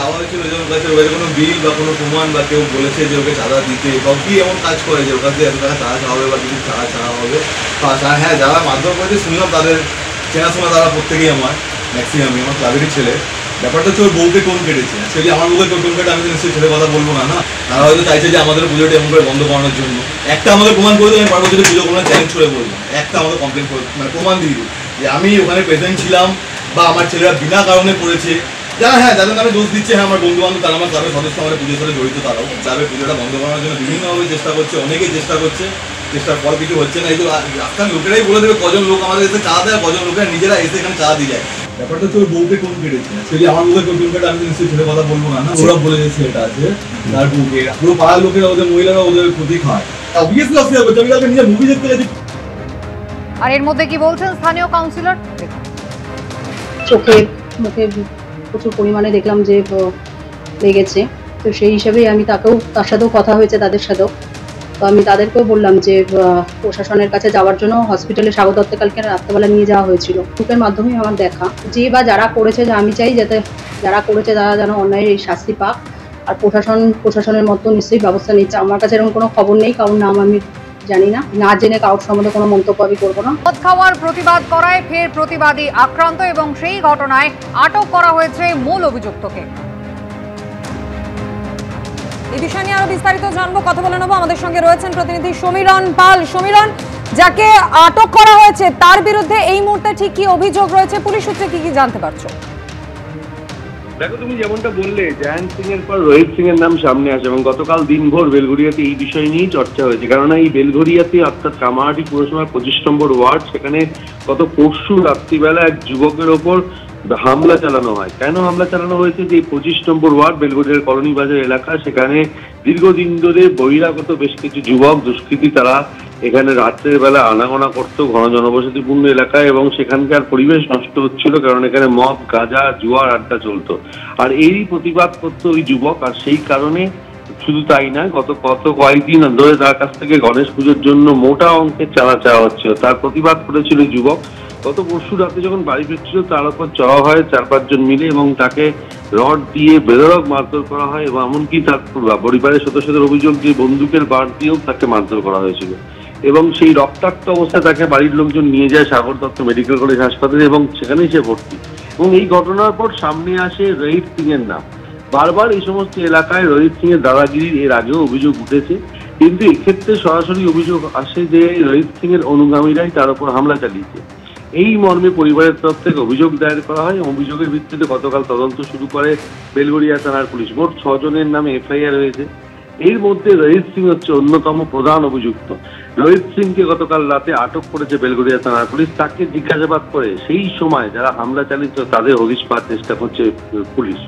চাওয়া হয়েছিল যে ওর কাছে ওদের কোনো বিল বা কোনো প্রমাণ বা কেউ বলেছে যে ওকে চাঁদা দিতে বা কি এমন কাজ করে যে ওর কাছে এত টাকা চাঁদা চাওয়া হবে বা কিছু চাঁদা চাওয়া হবে। হ্যাঁ, যারা মারধর করেছে শুনলাম তাদের চেনাশোনা, তারা প্রত্যেকেই আমার ম্যাক্সিমামই আমার ক্লাবেরই ছেলে। ব্যাপারটা হচ্ছে ওর বউকে টোন কেটেছে, অ্যাকচুয়ালি আমার বউকে টোন কেটে আমি তো নিশ্চয়ই ছেলে কথা বলবো না। না, তারা হয়তো চাইছে যে আমাদের পুজোটা এমন করে বন্ধ করানোর জন্য। একটা আমাদের প্রমাণ করে দেবো, আমি পারবো যদি পুজো কোনো চ্যালেঞ্জ করে বলবো, একটা আমাদের কমপ্লেন করে মানে প্রমাণ দিয়ে দিই যে আমি ওখানে প্রেজেন্ট ছিলাম বা আমার ছেলেরা বিনা কারণে করেছে। যারা যাদের নামে দোষ দিচ্ছে, আমার বন্ধু বান্ধব, তারা আমার ক্লাবের সদস্য, আমাদের পুজোর সাথে জড়িত, তারাও ক্লাবের পুজোটা বন্ধ করানোর জন্য বিভিন্নভাবে চেষ্টা করছে, অনেকেই চেষ্টা করছে, চেষ্টার পর কিছু হচ্ছে না। এই তো রাস্তার লোকেরাই বলে দেবে কজন লোক আমাদের এসে চা দেয়, কজন লোকেরা নিজেরা এসে এখানে চা দিয়ে যায়। ব্যাপারটা হচ্ছে ওর বউকে কোন কেটেছে, অ্যাকচুয়ালি আমার বউকে কোন কেটে আমি তো নিশ্চয়ই ছেলে কথা বলবো না। ওরা বলে যে ছেলেটা আছে তার বউকে, পুরো পাড়ার লোকেরা, ওদের মহিলারা ওদের ক্ষতি খায়। অবভিয়াসলি অস্বীকার করছে, আমি কালকে নিজে মুভি দেখতে গেছি। আর এর মধ্যে কি বলছেন স্থানীয় কাউন্সিলর? চোখে মুখে প্রচুর পরিমাণে দেখলাম যে লেগেছে, তো সেই হিসাবেই আমি তার সাথেও কথা হয়েছে, তাদের সাথেও। তো আমি তাদেরকেও বললাম যে প্রশাসনের কাছে যাওয়ার জন্য হসপিটালে স্বাগত দত্তে কালকে রাত্রেবেলা নিয়ে যাওয়া হয়েছিল। গ্রুপের মাধ্যমেই আমার দেখা যে বা যারা করেছে, আমি চাই যাতে যারা করেছে তারা যেন অন্যায়ের এই শাস্তি পাক। আর প্রশাসনের মতো নিশ্চয়ই ব্যবস্থা নিচ্ছে। আমার কাছে এরকম কোনো খবর নেই, কারণ নাম আমি জানি না, না জেনে কারোর সম্বন্ধে কোনো মন্তব্য আমি করবো না। মদ খাওয়ার প্রতিবাদ করায় ফের প্রতিবাদী আক্রান্ত এবং সেই ঘটনায় আটক করা হয়েছে মূল অভিযুক্তকে। এই বিষয় নিয়ে আরো বিস্তারিত জানবো, কথা বলে নেবো। আমাদের সঙ্গে রয়েছেন প্রতিনিধি সমীরণ পাল। সমীরণ, যাকে আটক করা হয়েছে তার বিরুদ্ধে এই মুহূর্তে ঠিক কি অভিযোগ রয়েছে, পুলিশ সূত্রে কি জানতে পারছো? দেখো, তুমি যেমনটা বললে, জয়ন্ত সিং এর পর রোহিত সিং এর নাম সামনে আসে এবং গতকাল দিনভর বেলঘরিয়াতে এই বিষয় নিয়েই চর্চা হয়েছে। কারণ এই বেলঘরিয়াতে অর্থাৎ কামারহাটি পৌরসভার 25 নম্বর ওয়ার্ড, সেখানে গত পরশু রাত্রিবেলা এক যুবকের ওপর হামলা চালানো হয়। কেন হামলা চালানো হয়েছে? যে 25 নম্বর ওয়ার্ড বেলঘরিয়ার কলোনি বাজার এলাকা, সেখানে দীর্ঘদিন ধরে বহিরাগত বেশ কিছু যুবক দুষ্কৃতী তারা এখানে রাত্রের বেলা আনাগোনা করতো ঘন জনবসতিপূর্ণ এলাকায়, এবং সেখানকার পরিবেশ নষ্ট হচ্ছিল, কারণ এখানে মদ, গাঁজা, জুয়ার আড্ডা চলতো। আর এরই প্রতিবাদ করতো ওই যুবক। আর সেই কারণে শুধু তাই না, গত কয়েকদিন ধরে তার কাছ থেকে গণেশ পুজোর জন্য মোটা অঙ্কের চাঁদা চাওয়া হচ্ছিল। তার প্রতিবাদ করেছিল যুবক। গত পরশু রাতে যখন বাড়ি ফিরছিল, তার উপর চড়া হয় 4-5 জন মিলে এবং তাকে রড দিয়ে বেধড়ক মারধর করা হয়, এবং এমনকি তার পরিবারের সদস্যদের অভিযোগ যে বন্দুকের বাড় দিয়েও তাকে মারধর করা হয়েছিল। এবং সেই রক্তাক্ত অবস্থায় তাকে বাড়ির লোকজন নিয়ে যায় সাগর দত্ত মেডিকেল কলেজ হাসপাতালে এবং সেখানেই সে ভর্তি। এবং এই ঘটনার পর সামনে আসে রোহিত সিং এর নাম। বারবার এই সমস্ত এলাকায় রোহিত সিং এর দাদাগিরির এর আগেও অভিযোগ উঠেছে, কিন্তু এক্ষেত্রে সরাসরি অভিযোগ আসে যে রোহিত সিং এর অনুগামীরাই তার উপর হামলা চালিয়েছে। এই মর্মে পরিবারের তরফ থেকে অভিযোগ দায়ের করা হয়। অভিযোগের ভিত্তিতে গতকাল তদন্ত শুরু করে বেলঘরিয়া থানার পুলিশ। মোট 6 জনের নামে এফআইআর হয়েছে। এর মধ্যে রোহিত সিং হচ্ছে অন্যতম প্রধান অভিযুক্ত। রোহিত সিংকে গতকাল রাতে আটক করেছে বেলঘরিয়া থানার পুলিশ। তাকে জিজ্ঞাসাবাদ করে সেই সময় যারা হামলা চালিয়েছে তাদের হদিশ পাওয়ার চেষ্টা করছে পুলিশ।